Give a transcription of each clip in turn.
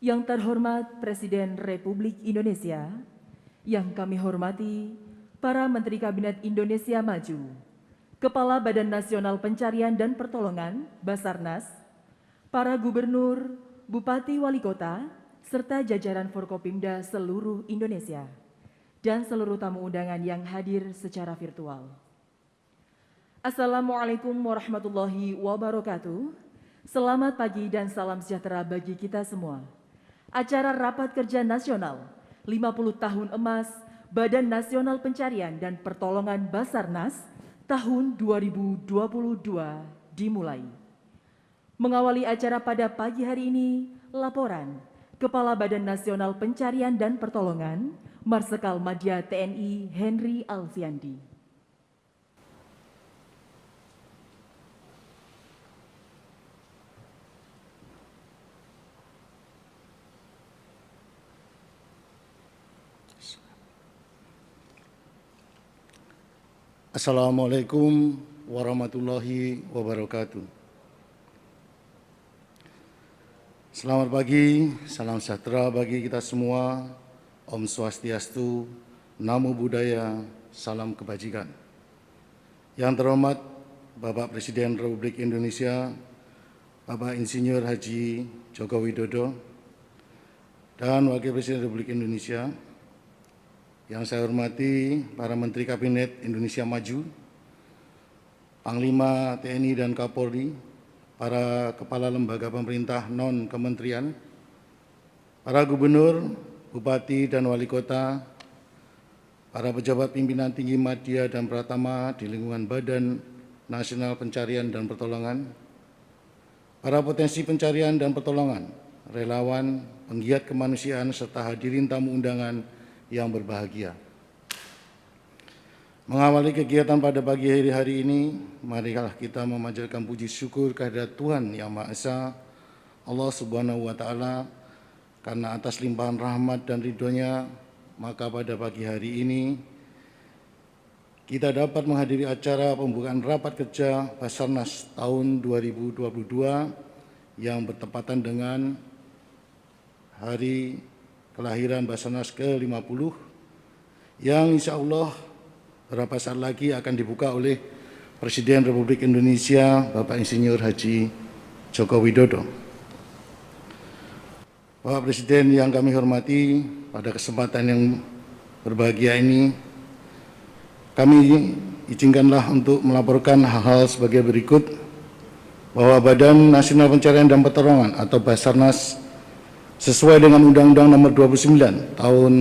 Yang terhormat Presiden Republik Indonesia, yang kami hormati para Menteri Kabinet Indonesia Maju, Kepala Badan Nasional Pencarian dan Pertolongan Basarnas, para Gubernur, Bupati Wali Kota, serta jajaran Forkopimda seluruh Indonesia, dan seluruh tamu undangan yang hadir secara virtual. Assalamualaikum warahmatullahi wabarakatuh. Selamat pagi dan salam sejahtera bagi kita semua. Acara Rapat Kerja Nasional 50 Tahun Emas Badan Nasional Pencarian dan Pertolongan Basarnas tahun 2022 dimulai. Mengawali acara pada pagi hari ini, laporan Kepala Badan Nasional Pencarian dan Pertolongan Marsikal Madya TNI Henry Alfiandi. Assalamualaikum warahmatullahi wabarakatuh. Selamat pagi, salam sejahtera bagi kita semua. Om Swastiastu, Namo Buddhaya, salam kebajikan. Yang terhormat Bapak Presiden Republik Indonesia, Bapak Insinyur Haji Joko Widodo, dan Wakil Presiden Republik Indonesia, yang saya hormati para Menteri Kabinet Indonesia Maju, Panglima TNI dan Kapolri, para Kepala Lembaga Pemerintah non-kementerian, para Gubernur, Bupati dan Wali Kota, para pejabat pimpinan tinggi media dan pratama di lingkungan Badan Nasional Pencarian dan Pertolongan, para potensi pencarian dan pertolongan, relawan, penggiat kemanusiaan, serta hadirin tamu undangan yang berbahagia. Mengawali kegiatan pada pagi hari ini, marilah kita memanjatkan puji syukur kehadirat Tuhan Yang Maha Esa, Allah Subhanahu wa Ta'ala, karena atas limpahan rahmat dan ridho-Nya, maka pada pagi hari ini kita dapat menghadiri acara pembukaan rapat kerja Basarnas tahun 2022 yang bertepatan dengan hari kelahiran Basarnas ke-50 yang insya Allah beberapa saat lagi akan dibuka oleh Presiden Republik Indonesia Bapak Insinyur Haji Joko Widodo. Bapak Presiden yang kami hormati, pada kesempatan yang berbahagia ini kami izinkanlah untuk melaporkan hal-hal sebagai berikut, bahwa Badan Nasional Pencarian dan Pertolongan atau Basarnas sesuai dengan Undang-Undang Nomor 29 Tahun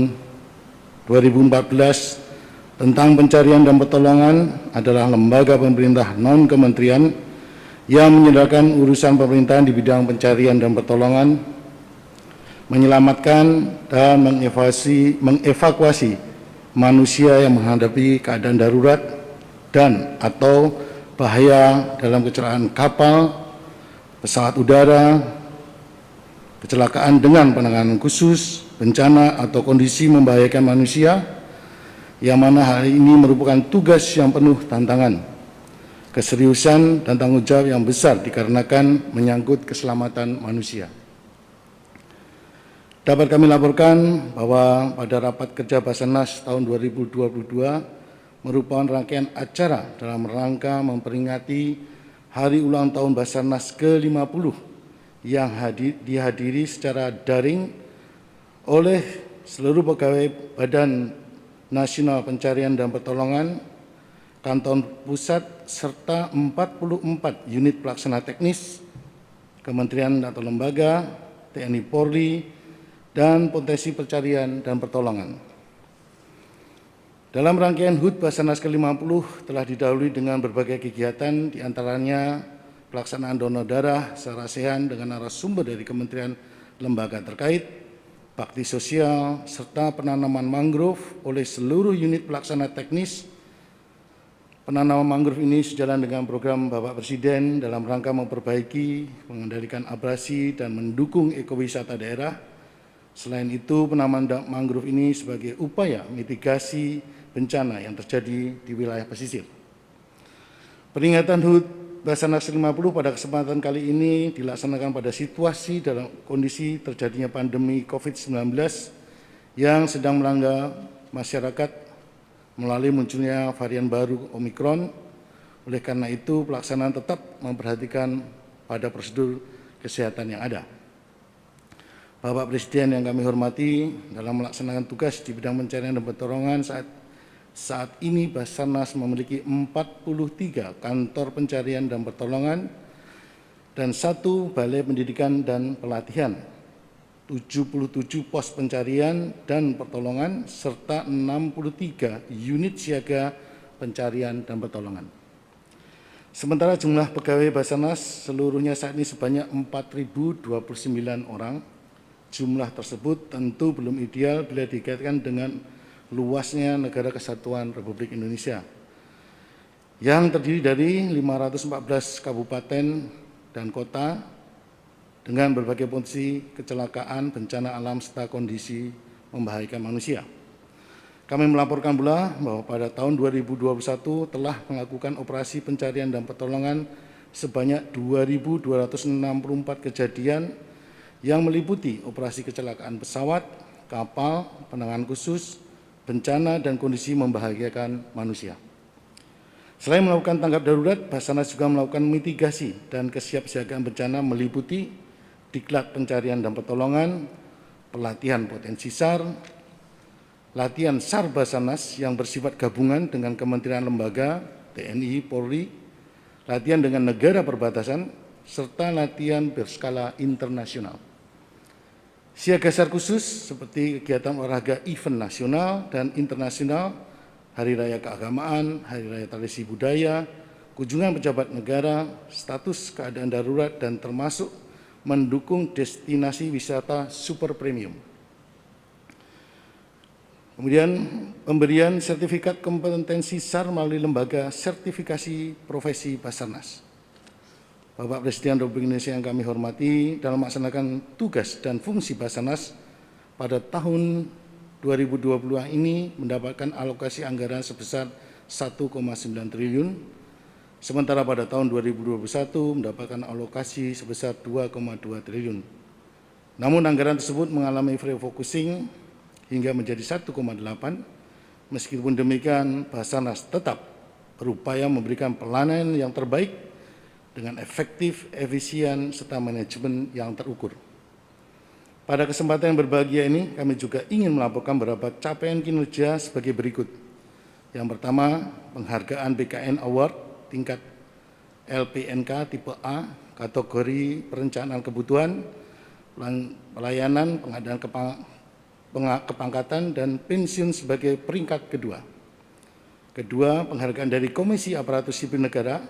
2014 tentang pencarian dan pertolongan adalah lembaga pemerintah non-kementerian yang menyelesaikan urusan pemerintahan di bidang pencarian dan pertolongan, menyelamatkan dan mengevakuasi manusia yang menghadapi keadaan darurat dan atau bahaya dalam kecelakaan kapal, pesawat udara, kecelakaan dengan penanganan khusus, bencana atau kondisi membahayakan manusia, yang mana hal ini merupakan tugas yang penuh tantangan, keseriusan dan tanggung jawab yang besar dikarenakan menyangkut keselamatan manusia. Dapat kami laporkan bahwa pada rapat kerja Basarnas tahun 2022 merupakan rangkaian acara dalam rangka memperingati Hari Ulang Tahun Basarnas ke-50 yang dihadiri secara daring oleh seluruh pegawai Badan Nasional Pencarian dan Pertolongan, kantor pusat, serta 44 unit pelaksana teknis, kementerian atau lembaga, TNI Polri, dan potensi pencarian dan pertolongan. Dalam rangkaian HUT Basarnas ke-50 telah didahului dengan berbagai kegiatan, diantaranya pelaksanaan donor darah secara sehat dengan narasumber dari kementerian lembaga terkait, bakti sosial, serta penanaman mangrove oleh seluruh unit pelaksana teknis. Penanaman mangrove ini sejalan dengan program Bapak Presiden dalam rangka memperbaiki, mengendalikan abrasi, dan mendukung ekowisata daerah. Selain itu, penanaman mangrove ini sebagai upaya mitigasi bencana yang terjadi di wilayah pesisir. Peringatan HUT Basarnas 50 pada kesempatan kali ini dilaksanakan pada situasi dalam kondisi terjadinya pandemi COVID-19 yang sedang melanda masyarakat melalui munculnya varian baru Omikron. Oleh karena itu, pelaksanaan tetap memperhatikan pada prosedur kesehatan yang ada. Bapak Presiden yang kami hormati, dalam melaksanakan tugas di bidang pencarian dan pertolongan saat ini Basarnas memiliki 43 kantor pencarian dan pertolongan dan 1 balai pendidikan dan pelatihan, 77 pos pencarian dan pertolongan, serta 63 unit siaga pencarian dan pertolongan. Sementara jumlah pegawai Basarnas seluruhnya saat ini sebanyak 4.029 orang. Jumlah tersebut tentu belum ideal bila dikaitkan dengan luasnya Negara Kesatuan Republik Indonesia yang terdiri dari 514 kabupaten dan kota dengan berbagai potensi kecelakaan, bencana alam, serta kondisi membahayakan manusia. Kami melaporkan pula bahwa pada tahun 2021 telah melakukan operasi pencarian dan pertolongan sebanyak 2.264 kejadian yang meliputi operasi kecelakaan pesawat, kapal, penanganan khusus, bencana, dan kondisi membahayakan manusia. Selain melakukan tanggap darurat, Basarnas juga melakukan mitigasi dan kesiapsiagaan bencana meliputi diklat pencarian dan pertolongan, pelatihan potensi SAR, latihan SAR Basarnas yang bersifat gabungan dengan kementerian lembaga, TNI, Polri, latihan dengan negara perbatasan, serta latihan berskala internasional. Siaga SAR khusus seperti kegiatan olahraga event nasional dan internasional, hari raya keagamaan, hari raya tradisi budaya, kunjungan pejabat negara, status keadaan darurat, dan termasuk mendukung destinasi wisata super premium. Kemudian pemberian sertifikat kompetensi SAR melalui lembaga sertifikasi profesi Basarnas. Bapak Presiden Republik Indonesia yang kami hormati, dalam melaksanakan tugas dan fungsi Basarnas pada tahun 2020 ini mendapatkan alokasi anggaran sebesar 1,9 triliun, sementara pada tahun 2021 mendapatkan alokasi sebesar 2,2 triliun. Namun anggaran tersebut mengalami refocusing hingga menjadi 1,8. Meskipun demikian, Basarnas tetap berupaya memberikan pelayanan yang terbaik dengan efektif, efisien, serta manajemen yang terukur. Pada kesempatan yang berbahagia ini, kami juga ingin melaporkan beberapa capaian kinerja sebagai berikut. Yang pertama, penghargaan BKN Award tingkat LPNK tipe A, kategori perencanaan kebutuhan, pelayanan, pengadaan kepangkatan, dan pensiun sebagai peringkat kedua. Kedua, penghargaan dari Komisi Aparatur Sipil Negara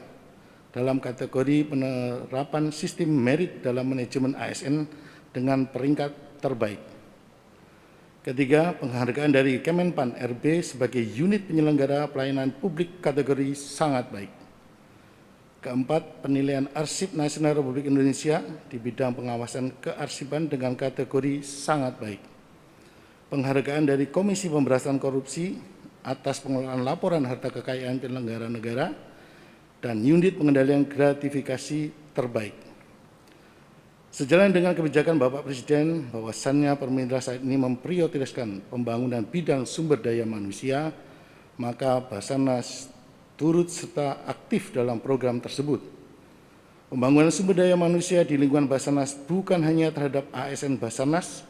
dalam kategori penerapan sistem merit dalam manajemen ASN dengan peringkat terbaik. Ketiga, penghargaan dari Kemenpan RB sebagai unit penyelenggara pelayanan publik kategori sangat baik. Keempat, penilaian Arsip Nasional Republik Indonesia di bidang pengawasan kearsipan dengan kategori sangat baik. Penghargaan dari Komisi Pemberantasan Korupsi atas pengelolaan laporan harta kekayaan penyelenggara negara dan unit pengendalian gratifikasi terbaik. Sejalan dengan kebijakan Bapak Presiden bahwasannya pemerintah saat ini memprioritaskan pembangunan bidang sumber daya manusia, maka Basarnas turut serta aktif dalam program tersebut. Pembangunan sumber daya manusia di lingkungan Basarnas bukan hanya terhadap ASN Basarnas,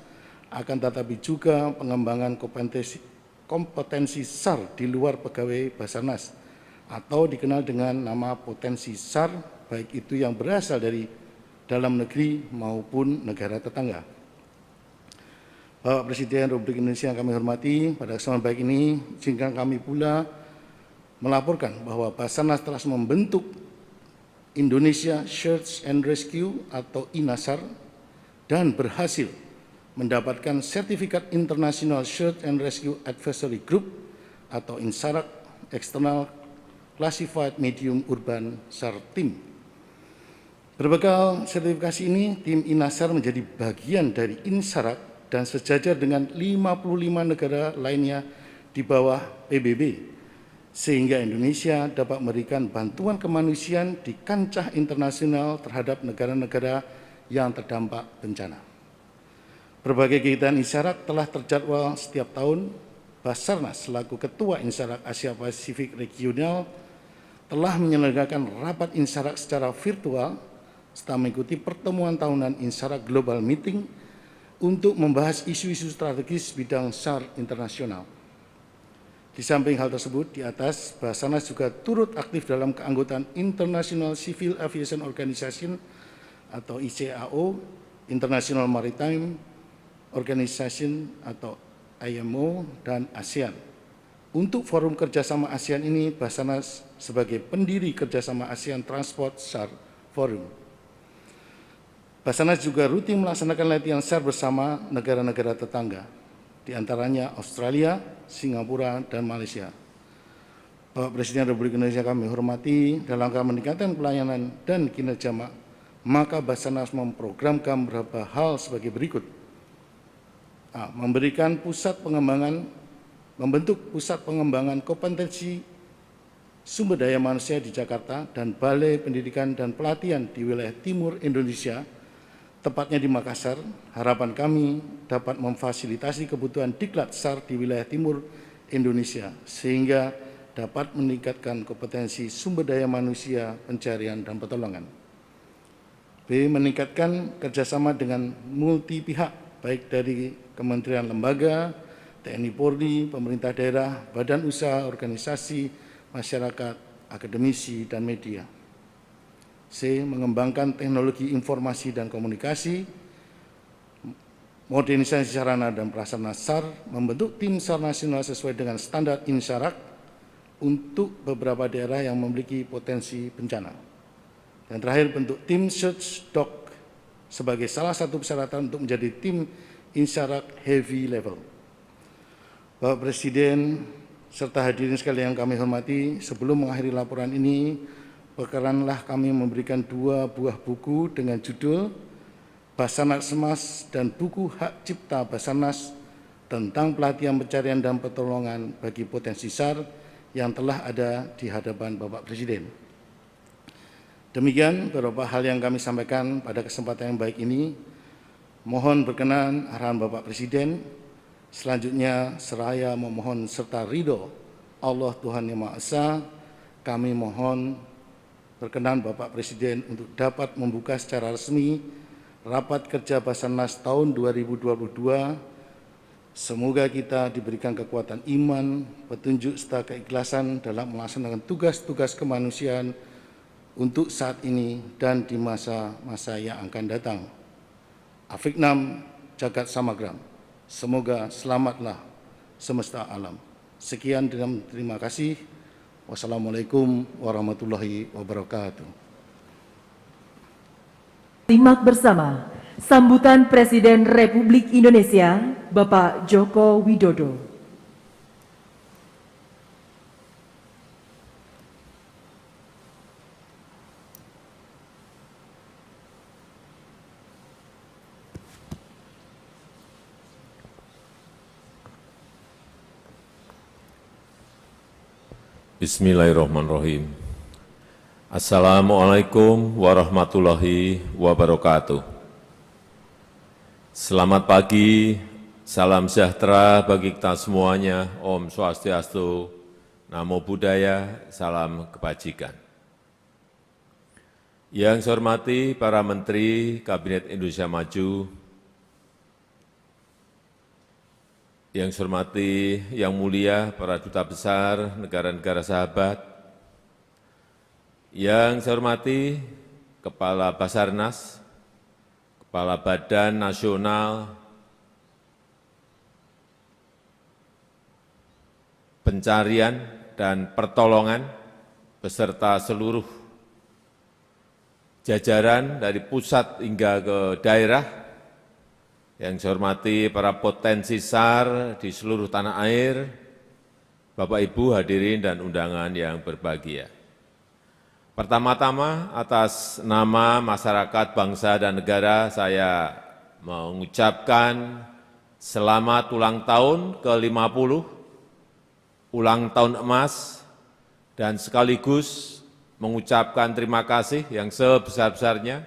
akan tetapi juga pengembangan kompetensi SAR di luar pegawai Basarnas, atau dikenal dengan nama potensi SAR, baik itu yang berasal dari dalam negeri maupun negara tetangga. Bapak Presiden Republik Indonesia yang kami hormati, pada kesempatan baik ini, izinkan kami pula melaporkan bahwa Basarnas telah membentuk Indonesia Search and Rescue atau INASAR dan berhasil mendapatkan sertifikat International Search and Rescue Advisory Group atau INSARAG External Classified Medium Urban SAR Team. Berbekal sertifikasi ini, tim INASAR menjadi bagian dari INSARAG dan sejajar dengan 55 negara lainnya di bawah PBB, sehingga Indonesia dapat memberikan bantuan kemanusiaan di kancah internasional terhadap negara-negara yang terdampak bencana. Berbagai kegiatan Insyarak telah terjadwal setiap tahun. Basarnas selaku Ketua Insyarak Asia Pasifik Regional telah menyelenggarakan rapat Insyarak secara virtual serta mengikuti pertemuan tahunan Insyarak Global Meeting untuk membahas isu-isu strategis bidang SAR internasional. Di samping hal tersebut, di atas, Basarnas juga turut aktif dalam keanggotaan International Civil Aviation Organization atau ICAO, International Maritime Organization atau IMO, dan ASEAN. Untuk forum kerjasama ASEAN ini, Basarnas sebagai pendiri kerjasama ASEAN Transport SAR Forum. Basarnas juga rutin melaksanakan latihan SAR bersama negara-negara tetangga, di antaranya Australia, Singapura, dan Malaysia. Bapak Presiden Republik Indonesia kami hormati, dalam rangka meningkatkan pelayanan dan kinerja, maka Basarnas memprogramkan beberapa hal sebagai berikut. Membentuk pusat pengembangan kompetensi sumber daya manusia di Jakarta dan Balai Pendidikan dan Pelatihan di wilayah Timur Indonesia, tepatnya di Makassar. Harapan kami dapat memfasilitasi kebutuhan Diklat SAR di wilayah Timur Indonesia, sehingga dapat meningkatkan kompetensi sumber daya manusia, pencarian, dan pertolongan. B. Meningkatkan kerjasama dengan multi pihak, baik dari kementerian lembaga, TNI Polri, pemerintah daerah, badan usaha, organisasi, masyarakat, akademisi, dan media. C. Mengembangkan teknologi informasi dan komunikasi, modernisasi sarana dan prasarana SAR, membentuk tim SAR nasional sesuai dengan standar Insyarak untuk beberapa daerah yang memiliki potensi bencana. Dan terakhir, bentuk tim Search Doc sebagai salah satu persyaratan untuk menjadi tim Insyarak Heavy Level. Bapak Presiden serta hadirin sekalian yang kami hormati, sebelum mengakhiri laporan ini, perkenanlah kami memberikan 2 buah buku dengan judul Basarnas Emas dan buku Hak Cipta Basarnas tentang pelatihan pencarian dan pertolongan bagi potensi SAR yang telah ada di hadapan Bapak Presiden. Demikian beberapa hal yang kami sampaikan pada kesempatan yang baik ini. Mohon berkenan arahan Bapak Presiden. Selanjutnya seraya memohon serta ridho Allah Tuhan Yang Maha Esa, kami mohon berkenan Bapak Presiden untuk dapat membuka secara resmi rapat kerja Basarnas tahun 2022. Semoga kita diberikan kekuatan iman, petunjuk serta keikhlasan dalam melaksanakan tugas-tugas kemanusiaan untuk saat ini dan di masa-masa yang akan datang. Afiknam Jagat Samagram. Semoga selamatlah semesta alam. Sekian dan terima kasih. Wassalamualaikum warahmatullahi wabarakatuh. Simak bersama sambutan Presiden Republik Indonesia, Bapak Joko Widodo. Bismillahirrahmanirrahim. Assalamualaikum warahmatullahi wabarakatuh. Selamat pagi, salam sejahtera bagi kita semuanya. Om Swastiastu, Namo Buddhaya, salam kebajikan. Yang saya hormati para Menteri Kabinet Indonesia Maju, yang saya hormati Yang Mulia para Duta Besar negara-negara sahabat, yang saya hormati Kepala Basarnas, Kepala Badan Nasional Pencarian dan Pertolongan, beserta seluruh jajaran dari pusat hingga ke daerah, yang saya hormati para potensi SAR di seluruh tanah air, Bapak Ibu hadirin dan undangan yang berbahagia. Pertama-tama atas nama masyarakat, bangsa, dan negara, saya mengucapkan selamat ulang tahun ke-50, ulang tahun emas dan sekaligus mengucapkan terima kasih yang sebesar-besarnya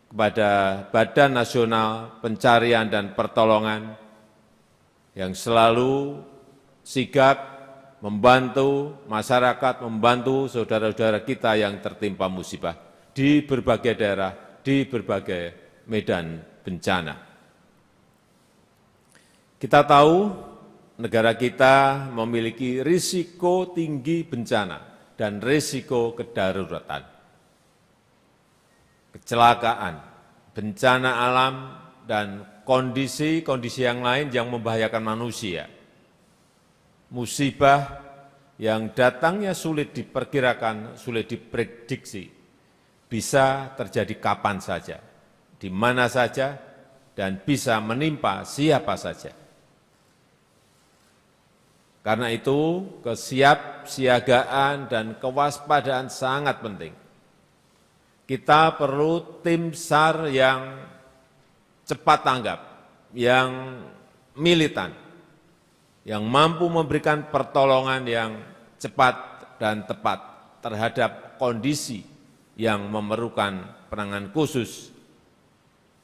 kepada Badan Nasional Pencarian dan Pertolongan yang selalu sigap membantu masyarakat, membantu saudara-saudara kita yang tertimpa musibah di berbagai daerah, di berbagai medan bencana. Kita tahu negara kita memiliki risiko tinggi bencana dan risiko kedaruratan, kecelakaan, bencana alam, dan kondisi-kondisi yang lain yang membahayakan manusia. Musibah yang datangnya sulit diperkirakan, sulit diprediksi, bisa terjadi kapan saja, di mana saja, dan bisa menimpa siapa saja. Karena itu, kesiapsiagaan dan kewaspadaan sangat penting. Kita perlu tim SAR yang cepat tanggap, yang militan, yang mampu memberikan pertolongan yang cepat dan tepat terhadap kondisi yang memerlukan penanganan khusus,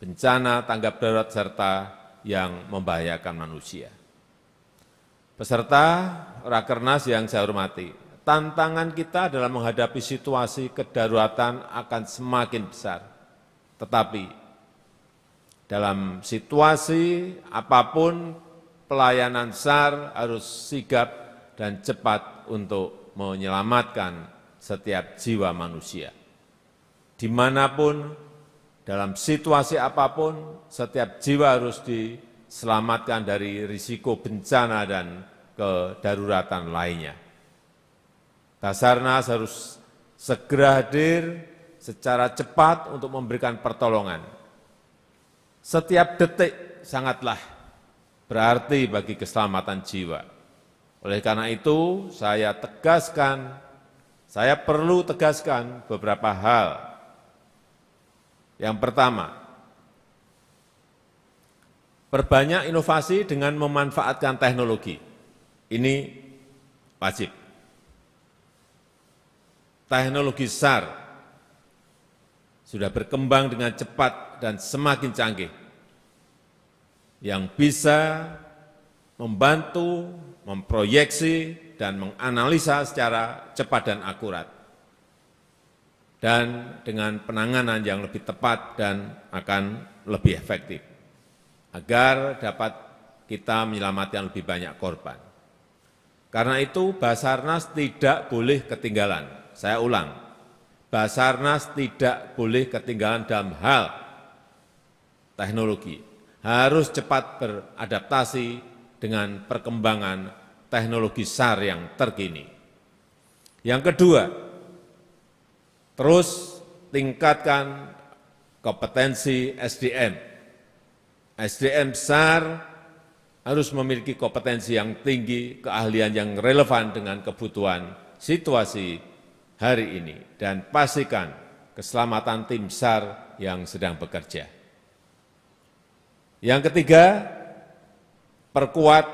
bencana, tanggap darurat, serta yang membahayakan manusia. Peserta Rakernas yang saya hormati, tantangan kita dalam menghadapi situasi kedaruratan akan semakin besar. Tetapi dalam situasi apapun, pelayanan SAR harus sigap dan cepat untuk menyelamatkan setiap jiwa manusia. Dimanapun, dalam situasi apapun, setiap jiwa harus diselamatkan dari risiko bencana dan kedaruratan lainnya. Basarnas harus segera hadir secara cepat untuk memberikan pertolongan. Setiap detik sangatlah berarti bagi keselamatan jiwa. Oleh karena itu, saya perlu tegaskan beberapa hal. Yang pertama, perbanyak inovasi dengan memanfaatkan teknologi. Ini wajib. Teknologi SAR sudah berkembang dengan cepat dan semakin canggih, yang bisa membantu, memproyeksi, dan menganalisa secara cepat dan akurat, dan dengan penanganan yang lebih tepat dan akan lebih efektif, agar dapat kita menyelamatkan lebih banyak korban. Karena itu, Basarnas tidak boleh ketinggalan. Saya ulang, Basarnas tidak boleh ketinggalan dalam hal teknologi. Harus cepat beradaptasi dengan perkembangan teknologi SAR yang terkini. Yang kedua, terus tingkatkan kompetensi SDM. SDM SAR harus memiliki kompetensi yang tinggi, keahlian yang relevan dengan kebutuhan situasi hari ini, dan pastikan keselamatan tim SAR yang sedang bekerja. Yang ketiga, perkuat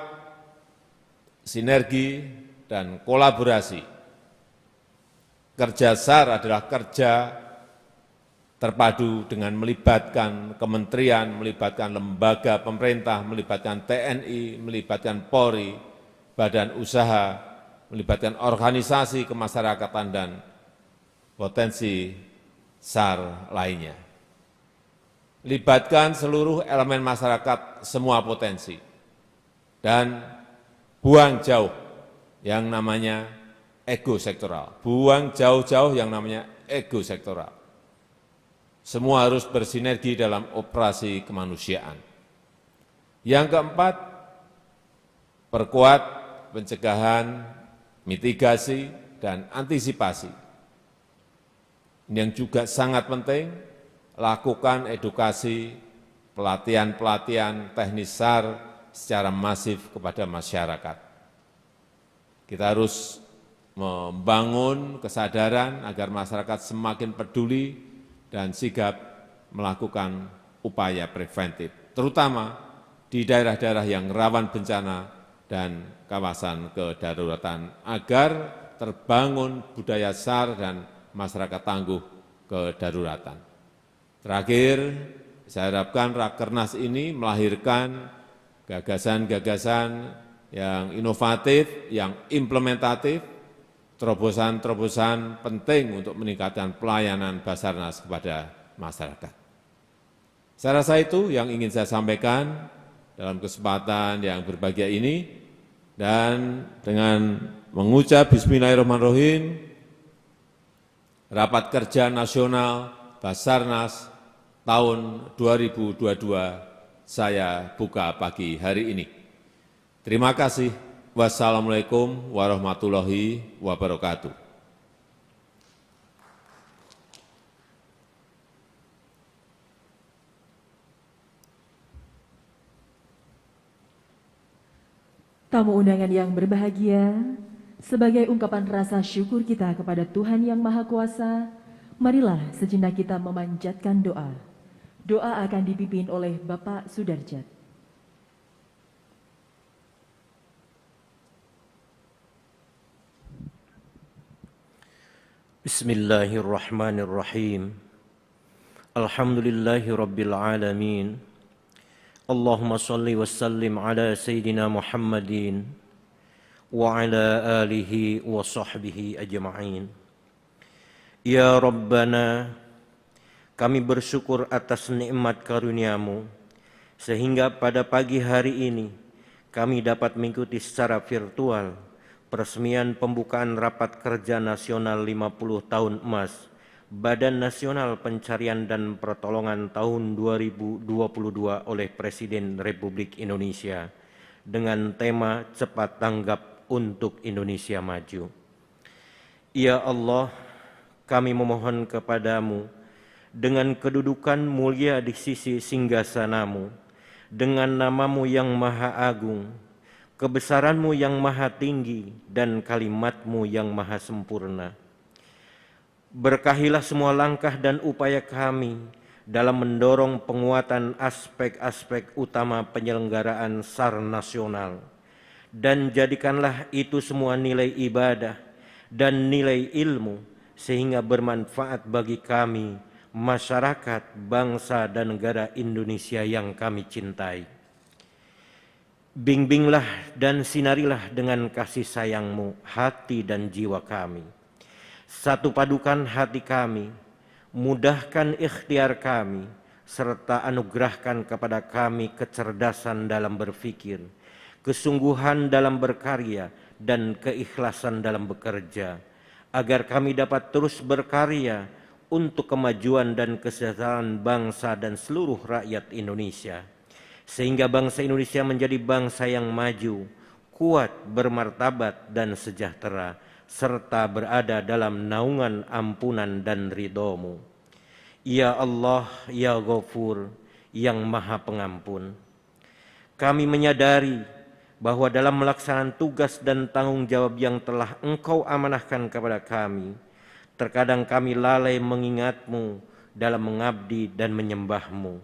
sinergi dan kolaborasi. Kerja SAR adalah kerja terpadu dengan melibatkan kementerian, melibatkan lembaga pemerintah, melibatkan TNI, melibatkan Polri, badan usaha, melibatkan organisasi kemasyarakatan dan potensi SAR lainnya. Libatkan seluruh elemen masyarakat, semua potensi, dan buang jauh yang namanya ego sektoral, buang jauh-jauh yang namanya ego sektoral. Semua harus bersinergi dalam operasi kemanusiaan. Yang keempat, perkuat pencegahan, mitigasi, dan antisipasi. Yang juga sangat penting, lakukan edukasi, pelatihan-pelatihan teknis SAR secara masif kepada masyarakat. Kita harus membangun kesadaran agar masyarakat semakin peduli dan sigap melakukan upaya preventif, terutama di daerah-daerah yang rawan bencana dan kawasan kedaruratan, agar terbangun budaya SAR dan masyarakat tangguh kedaruratan. Terakhir, saya harapkan Rakernas ini melahirkan gagasan-gagasan yang inovatif, yang implementatif, terobosan-terobosan penting untuk meningkatkan pelayanan Basarnas kepada masyarakat. Saya rasa itu yang ingin saya sampaikan dalam kesempatan yang berbahagia ini, dan dengan mengucap Bismillahirrahmanirrahim, Rapat Kerja Nasional Basarnas tahun 2022 saya buka pagi hari ini. Terima kasih. Wassalamualaikum warahmatullahi wabarakatuh. Tamu undangan yang berbahagia, sebagai ungkapan rasa syukur kita kepada Tuhan Yang Maha Kuasa, marilah sejenak kita memanjatkan doa. Doa akan dipimpin oleh Bapak Sudarjat. Bismillahirrahmanirrahim. Alhamdulillahi Rabbil Alamin. Allahumma salli wa sallim ala Sayyidina Muhammadin wa ala alihi wa sahbihi ajma'in. Ya Rabbana, kami bersyukur atas nikmat karunia-Mu, sehingga pada pagi hari ini kami dapat mengikuti secara virtual peresmian pembukaan Rapat Kerja Nasional 50 Tahun Emas Badan Nasional Pencarian dan Pertolongan tahun 2022 oleh Presiden Republik Indonesia dengan tema Cepat Tanggap untuk Indonesia Maju. Ya Allah, kami memohon kepadamu dengan kedudukan mulia di sisi singgasana-Mu, dengan nama-Mu yang Maha Agung, kebesaran-Mu yang maha tinggi, dan kalimat-Mu yang maha sempurna. Berkahilah semua langkah dan upaya kami dalam mendorong penguatan aspek-aspek utama penyelenggaraan SAR nasional, dan jadikanlah itu semua nilai ibadah dan nilai ilmu sehingga bermanfaat bagi kami, masyarakat, bangsa, dan negara Indonesia yang kami cintai. Bimbinglah dan sinarilah dengan kasih sayang-Mu hati dan jiwa kami. Satu padukan hati kami, mudahkan ikhtiar kami, serta anugerahkan kepada kami kecerdasan dalam berpikir, kesungguhan dalam berkarya, dan keikhlasan dalam bekerja, agar kami dapat terus berkarya untuk kemajuan dan kesejahteraan bangsa dan seluruh rakyat Indonesia, sehingga bangsa Indonesia menjadi bangsa yang maju, kuat, bermartabat, dan sejahtera, serta berada dalam naungan ampunan dan ridho-Mu. Ya Allah, Ya Ghafur, yang Maha Pengampun, kami menyadari bahwa dalam melaksanakan tugas dan tanggung jawab yang telah Engkau amanahkan kepada kami, terkadang kami lalai mengingat-Mu dalam mengabdi dan menyembah-Mu.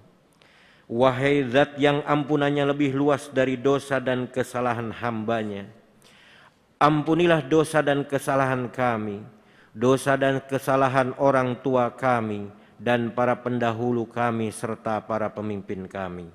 Wahai Zat yang ampunannya lebih luas dari dosa dan kesalahan hamba-Nya, ampunilah dosa dan kesalahan kami, dosa dan kesalahan orang tua kami, dan para pendahulu kami serta para pemimpin kami.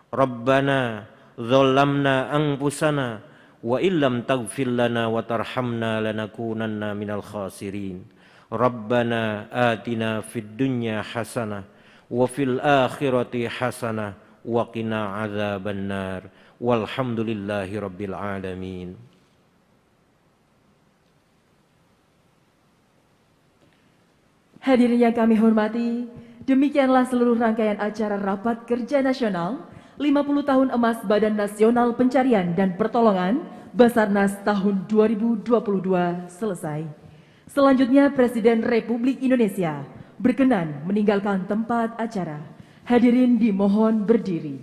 Rabbana dzalamna anfusana wa illam taghfir lana wa tarhamna lanakunanna minal khasirin. Rabbana atina fid dunya hasanah wa fil akhirati hasanah wa qina adzabannar. Walhamdulillahi rabbil alamin. Hadirin yang kami hormati, demikianlah seluruh rangkaian acara Rapat Kerja Nasional 50 Tahun Emas Badan Nasional Pencarian dan Pertolongan Basarnas tahun 2022 selesai. Selanjutnya Presiden Republik Indonesia berkenan meninggalkan tempat acara. Hadirin dimohon berdiri.